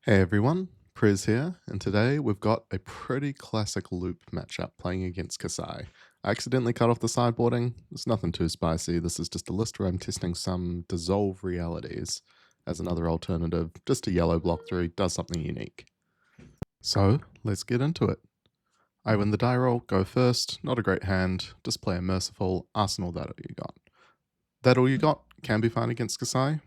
Hey everyone, Prez here, and today we've got a pretty classic loop matchup playing against Kassai. I accidentally cut off the sideboarding. It's nothing too spicy. This is just a list where I'm testing some dissolve realities as another alternative. Just a yellow block 3 does something unique. So let's get into it. I win the die roll, go first, not a great hand, just play a merciful, arsenal that all you got. That all you got can be fine against Kassai.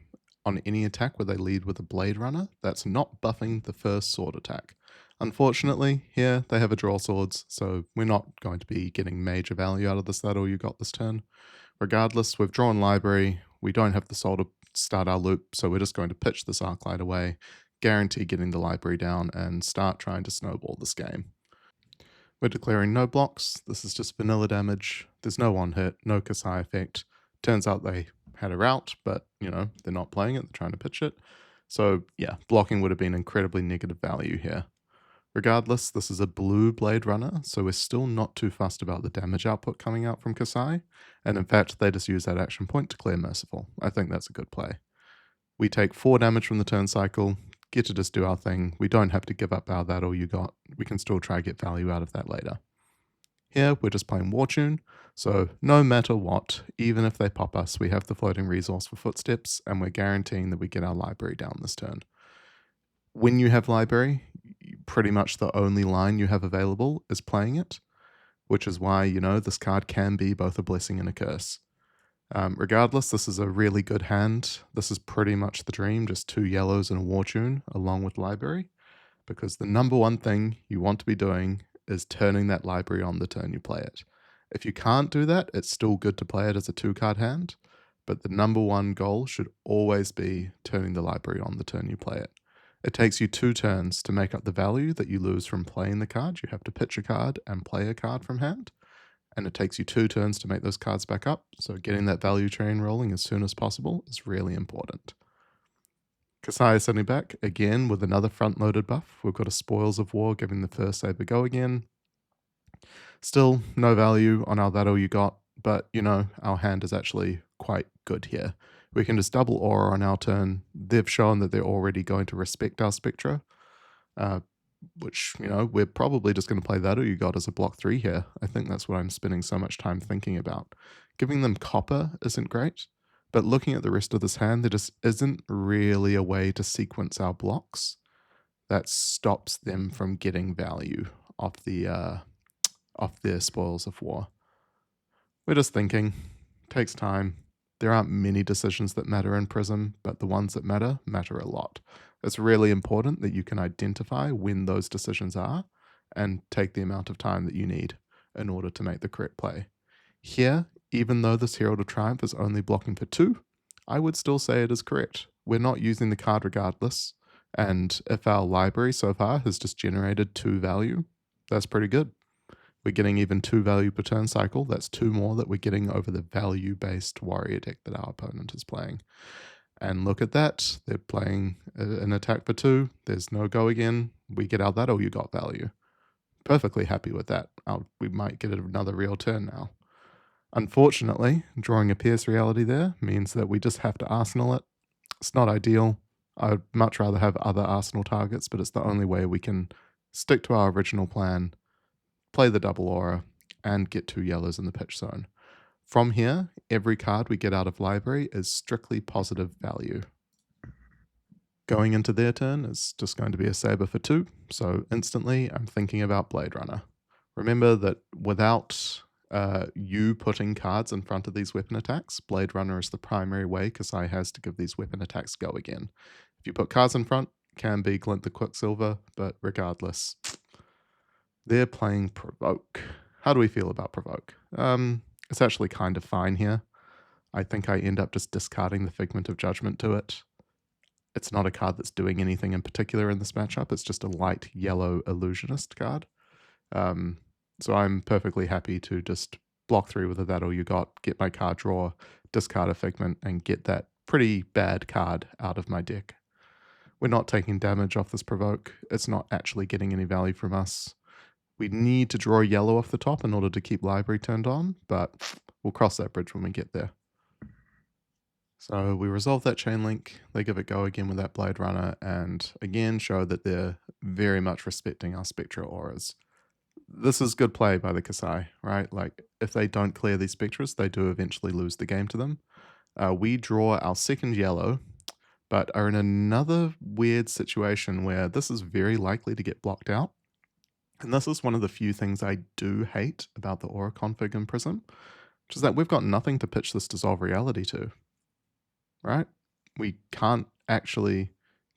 On any attack where they lead with a Blade Runner, that's not buffing the first sword attack. Unfortunately, here they have a draw swords, so we're not going to be getting major value out of this that all you got this turn. Regardless, we've drawn library, we don't have the soul to start our loop, so we're just going to pitch this Arclight away, guarantee getting the library down, and start trying to snowball this game. We're declaring no blocks, this is just vanilla damage, there's no one hit, no Kassai effect. Turns out they had a route, but they're not playing it, they're trying to pitch it. So yeah, blocking would have been incredibly negative value here. Regardless, this is a blue Blade Runner, so we're still not too fussed about the damage output coming out from Kassai, and in fact, they just use that action point to clear Merciful. I think that's a good play. We take 4 damage from the turn cycle, get to just do our thing. We don't have to give up our that all you got. We can still try to get value out of that later. Here, we're just playing War Tune, so no matter what, even if they pop us, we have the floating resource for footsteps, and we're guaranteeing that we get our library down this turn. When you have library, pretty much the only line you have available is playing it, which is why, this card can be both a blessing and a curse. Regardless, this is a really good hand. This is pretty much the dream, just 2 yellows and a War Tune along with library, because the number one thing you want to be doing is turning that library on the turn you play it. If you can't do that, it's still good to play it as a 2-card hand, but the number one goal should always be turning the library on the turn you play it. It takes you 2 turns to make up the value that you lose from playing the card. You have to pitch a card and play a card from hand, and it takes you 2 turns to make those cards back up, so getting that value train rolling as soon as possible is really important. Kassai is sending back, again with another front-loaded buff. We've got a Spoils of War giving the first save a go again. Still, no value on our that all you got, but our hand is actually quite good here. We can just double aura on our turn. They've shown that they're already going to respect our Spectra, which, we're probably just going to play that all you got as a block 3 here. I think that's what I'm spending so much time thinking about. Giving them copper isn't great, but looking at the rest of this hand, there just isn't really a way to sequence our blocks that stops them from getting value off their Spoils of War. We're just thinking, takes time. There aren't many decisions that matter in Prism, but the ones that matter a lot. It's really important that you can identify when those decisions are and take the amount of time that you need in order to make the correct play. Here, even though this Herald of Triumph is only blocking for 2, I would still say it is correct. We're not using the card regardless, and if our library so far has just generated 2 value, that's pretty good. We're getting even 2 value per turn cycle. That's 2 more that we're getting over the value-based warrior deck that our opponent is playing. And look at that. They're playing an attack for 2. There's no go again. We get out that all you got value. Perfectly happy with that. We might get another real turn now. Unfortunately, drawing a Pierce reality there means that we just have to arsenal it. It's not ideal. I'd much rather have other arsenal targets, but it's the only way we can stick to our original plan, play the double aura, and get 2 yellows in the pitch zone. From here, every card we get out of library is strictly positive value. Going into their turn is just going to be a saber for 2, so instantly I'm thinking about Blade Runner. Remember that without you putting cards in front of these weapon attacks, Blade Runner is the primary way Kassai has to give these weapon attacks go again. If you put cards in front, can be Glint the Quicksilver, but regardless, they're playing Provoke. How do we feel about Provoke? It's actually kind of fine here. I think I end up just discarding the Figment of Judgment to it. It's not a card that's doing anything in particular in this matchup. It's just a light yellow Illusionist card. So I'm perfectly happy to just block 3 with a that all you got, get my card draw, discard a Figment, and get that pretty bad card out of my deck. We're not taking damage off this Provoke. It's not actually getting any value from us. We need to draw yellow off the top in order to keep library turned on, but we'll cross that bridge when we get there. So we resolve that chain link, they give it go again with that Blade Runner, and again show that they're very much respecting our Spectra auras. This is good play by the Kassai, right? Like, if they don't clear these Spectras, they do eventually lose the game to them. We draw our second yellow, but are in another weird situation where this is very likely to get blocked out. And this is one of the few things I do hate about the aura config in Prism, which is that we've got nothing to pitch this Dissolve Reality to, right? We can't actually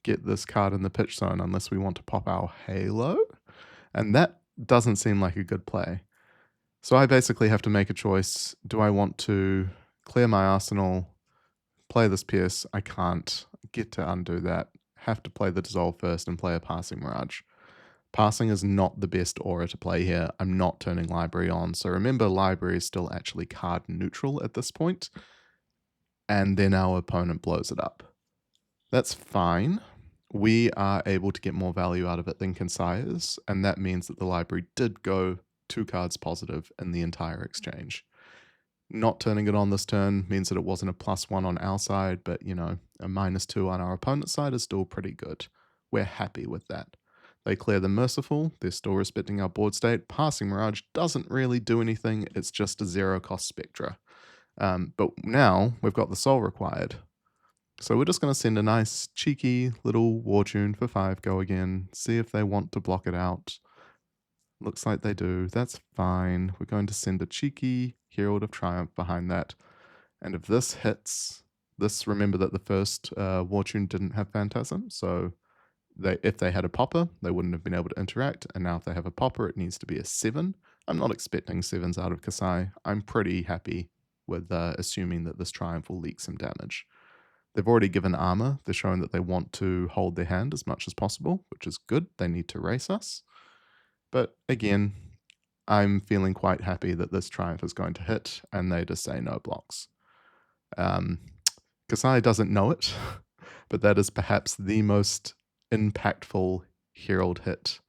get this card in the pitch zone unless we want to pop our Halo, and that doesn't seem like a good play. So I basically have to make a choice. Do I want to clear my arsenal, play this Pierce? I can't get to undo that. Have to play the Dissolve first and play a Passing Mirage. Passing is not the best aura to play here. I'm not turning Library on. So remember, Library is still actually card neutral at this point, and then our opponent blows it up. That's fine. We are able to get more value out of it than Kassai is, and that means that the library did go 2 cards positive in the entire exchange. Not turning it on this turn means that it wasn't a +1 on our side, but you know, a -2 on our opponent's side is still pretty good. We're happy with that. They clear the Merciful, they're still respecting our board state. Passing Mirage doesn't really do anything, it's just a 0-cost Spectra. But now we've got the Soul required. So we're just going to send a nice cheeky little war tune for 5 go again, see if they want to block it out. Looks like they do. That's fine. We're going to send a cheeky Herald of Triumph behind that. And if this hits, remember that the first war tune didn't have Phantasm, so if they had a popper, they wouldn't have been able to interact, and now if they have a popper, it needs to be a 7. I'm not expecting 7s out of Kassai. I'm pretty happy with assuming that this Triumph will leak some damage. They've already given armor. They're showing that they want to hold their hand as much as possible, which is good. They need to race us. But again, I'm feeling quite happy that this Triumph is going to hit, and they just say no blocks. Kassai doesn't know it, but that is perhaps the most impactful Herald hit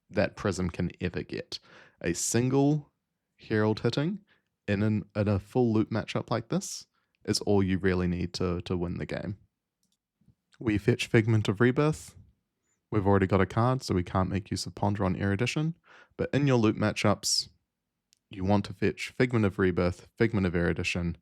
that Prism can ever get. A single Herald hitting in a full loop matchup like this is all you really need to win the game. We fetch Figment of Rebirth. We've already got a card, so we can't make use of Ponder on Erudition, but in your loop matchups, you want to fetch Figment of Rebirth, Figment of Erudition.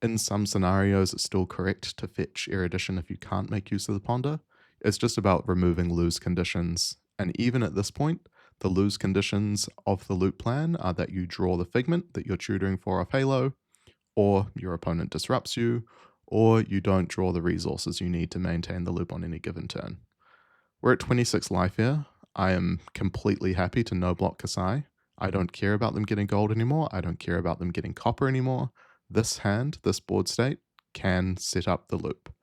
In some scenarios, it's still correct to fetch Erudition if you can't make use of the Ponder. It's just about removing lose conditions, and even at this point, the lose conditions of the loop plan are that you draw the Figment that you're tutoring for off Halo, or your opponent disrupts you, or you don't draw the resources you need to maintain the loop on any given turn. We're at 26 life here. I am completely happy to no block Kassai. I don't care about them getting gold anymore. I don't care about them getting copper anymore. This hand, this board state, can set up the loop.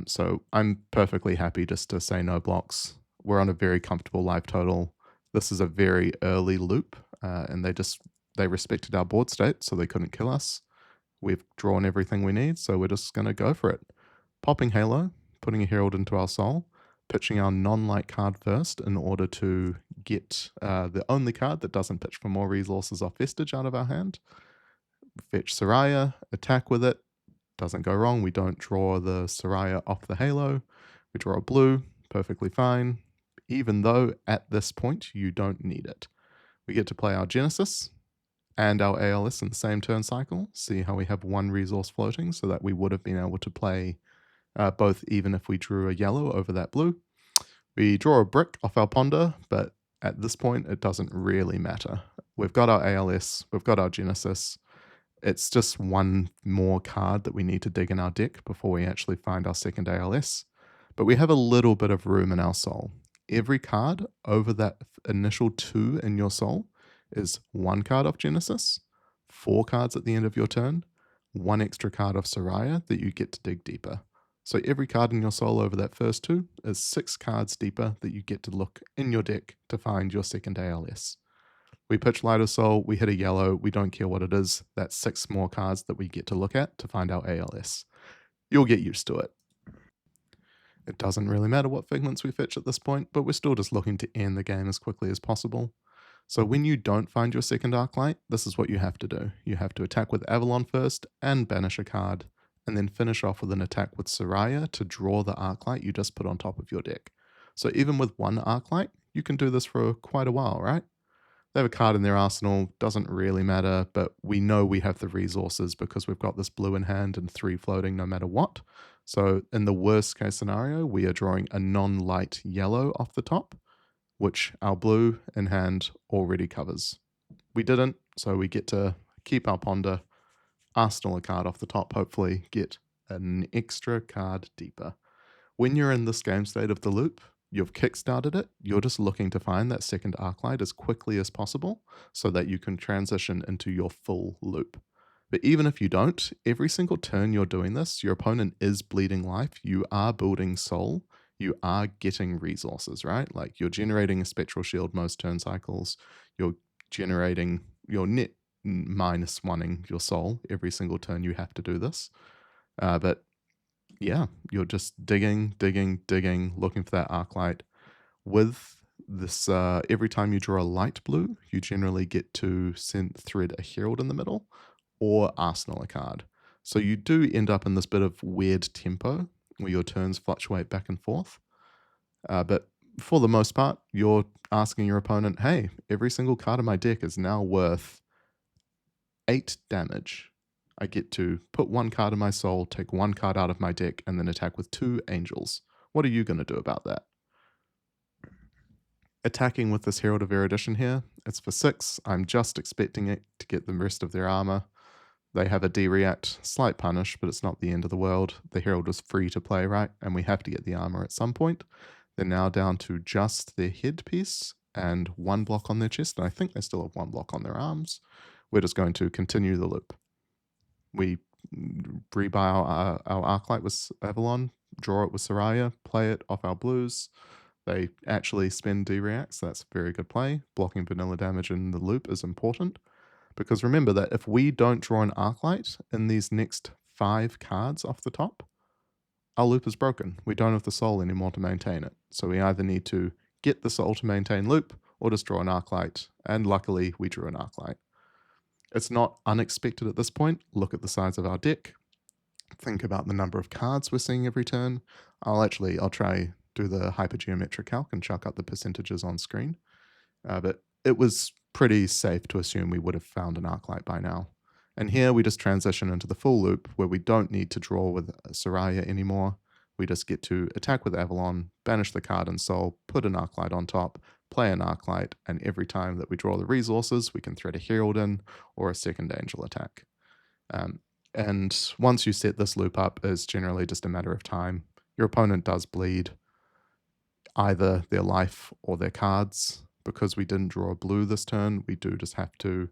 So I'm perfectly happy just to say no blocks. We're on a very comfortable life total. This is a very early loop, and they respected our board state, so they couldn't kill us. We've drawn everything we need, so we're just going to go for it. Popping Halo, putting a Herald into our soul, pitching our non-light card first in order to get the only card that doesn't pitch for more resources off Vestige out of our hand. Fetch Soraya, attack with it. Doesn't go wrong. We don't draw the Soraya off the Halo. We draw a blue, perfectly fine, even though at this point you don't need it. We get to play our Genesis and our ALS in the same turn cycle. See how we have 1 resource floating, so that we would have been able to play both even if we drew a yellow over that blue. We draw a brick off our Ponder, but at this point it doesn't really matter. We've got our ALS, we've got our Genesis. It's just 1 more card that we need to dig in our deck before we actually find our second ALS. But we have a little bit of room in our soul. Every card over that initial 2 in your soul is 1 card off Genesis, 4 cards at the end of your turn, 1 extra card off Soraya that you get to dig deeper. So every card in your soul over that first 2 is 6 cards deeper that you get to look in your deck to find your second ALS. We pitch Light of Soul, we hit a yellow, we don't care what it is, that's 6 more cards that we get to look at to find our ALS. You'll get used to it. It doesn't really matter what Figments we fetch at this point, but we're still just looking to end the game as quickly as possible. So when you don't find your second Arclight, this is what you have to do. You have to attack with Avalon first and banish a card, and then finish off with an attack with Soraya to draw the Arclight you just put on top of your deck. So even with one Arclight, you can do this for quite a while, right? They have a card in their arsenal, doesn't really matter, but we know we have the resources because we've got this blue in hand and 3 floating no matter what. So in the worst case scenario, we are drawing a non-light yellow off the top, which our blue in hand already covers. We didn't, so we get to keep our ponder, arsenal a card off the top, hopefully get an extra card deeper. When you're in this game state of the loop, you've kickstarted it, you're just looking to find that second Arclight as quickly as possible so that you can transition into your full loop. But even if you don't, every single turn you're doing this, your opponent is bleeding life, you are building soul, you are getting resources, right? Like you're generating a spectral shield most turn cycles, you're generating your net minus oneing your soul every single turn you have to do this. But yeah, you're just digging, looking for that Arclight. With this, every time you draw a light blue, you generally get to thread a Herald in the middle or arsenal a card. So you do end up in this bit of weird tempo where your turns fluctuate back and forth. But for the most part, you're asking your opponent, hey, every single card in my deck is now worth 8 damage. I get to put 1 card in my soul, take 1 card out of my deck, and then attack with 2 angels. What are you going to do about that? Attacking with this Herald of Erudition here, it's for 6. I'm just expecting it to get the rest of their armor. They have a D-react, slight punish, but it's not the end of the world. The Herald was free to play, right? And we have to get the armor at some point. They're now down to just their headpiece and 1 block on their chest, and I think they still have 1 block on their arms. We're just going to continue the loop. We rebuy our Arclight with Avalon, draw it with Soraya, play it off our blues. They actually spend D-reacts, so that's a very good play. Blocking vanilla damage in the loop is important, because remember that if we don't draw an Arclight in these next 5 cards off the top, our loop is broken. We don't have the soul anymore to maintain it. So we either need to get the soul to maintain loop, or just draw an Arclight, and luckily we drew an Arclight. It's not unexpected at this point. Look at the size of our deck. Think about the number of cards we're seeing every turn. I'll try do the hypergeometric calc and chuck up the percentages on screen. But it was pretty safe to assume we would have found an Arclight by now. And here we just transition into the full loop where we don't need to draw with Soraya anymore. We just get to attack with Avalon, banish the card and soul, put an Arclight on top, play an Arclight, and every time that we draw the resources, we can thread a Herald in or a second angel attack. And once you set this loop up, it's generally just a matter of time. Your opponent does bleed either their life or their cards. Because we didn't draw a blue this turn, we do just have to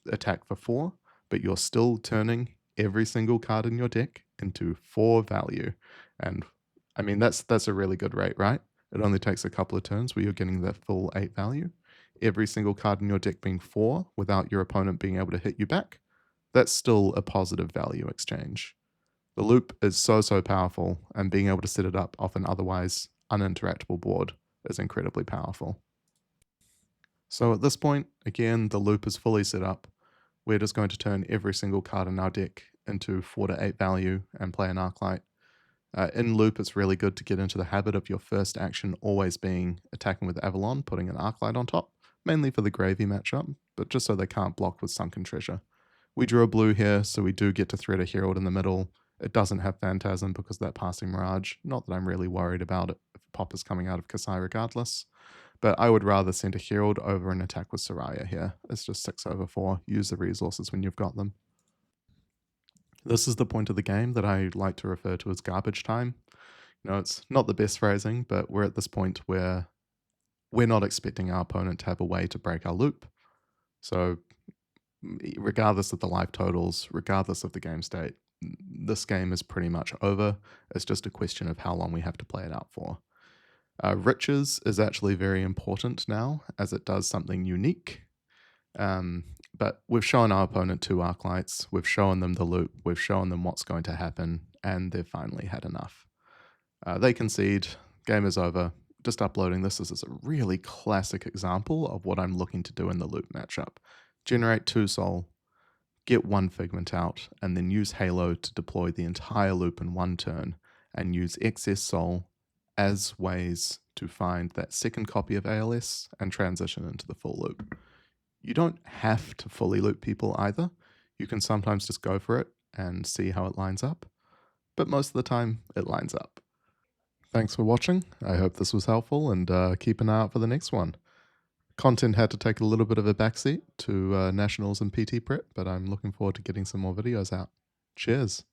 attack for 4, but you're still turning every single card in your deck into 4 value. And I mean, that's a really good rate, right? It only takes a couple of turns where you're getting that full 8 value. Every single card in your deck being 4 without your opponent being able to hit you back, that's still a positive value exchange. The loop is so powerful, and being able to set it up off an otherwise uninteractable board is incredibly powerful. So at this point, again, the loop is fully set up. We're just going to turn every single card in our deck into 4 to 8 value and play an Arclight. In loop, it's really good to get into the habit of your first action always being attacking with Avalon, putting an Arclight on top, mainly for the gravy matchup, but just so they can't block with Sunken Treasure. We drew a blue here, so we do get to thread a Herald in the middle. It doesn't have Phantasm because of that Passing Mirage. Not that I'm really worried about it if Pop is coming out of Kassai regardless. But I would rather send a Herald over an attack with Soraya here. It's just 6/4. Use the resources when you've got them. This is the point of the game that I like to refer to as garbage time. You know, it's not the best phrasing, but we're at this point where we're not expecting our opponent to have a way to break our loop. So regardless of the life totals, regardless of the game state, this game is pretty much over. It's just a question of how long we have to play it out for. Riches is actually very important now, as it does something unique. But we've shown our opponent 2 Arclights, we've shown them the loop, we've shown them what's going to happen, and they've finally had enough. They concede, game is over. Just uploading this is a really classic example of what I'm looking to do in the loop matchup. Generate 2 soul, get one figment out, and then use Halo to deploy the entire loop in one turn, and use excess soul as ways to find that second copy of ALS and transition into the full loop. You don't have to fully loop people either. You can sometimes just go for it and see how it lines up, but most of the time it lines up. Thanks for watching. I hope this was helpful, and keep an eye out for the next one. Content had to take a little bit of a backseat to Nationals and PT Prep, but I'm looking forward to getting some more videos out. Cheers.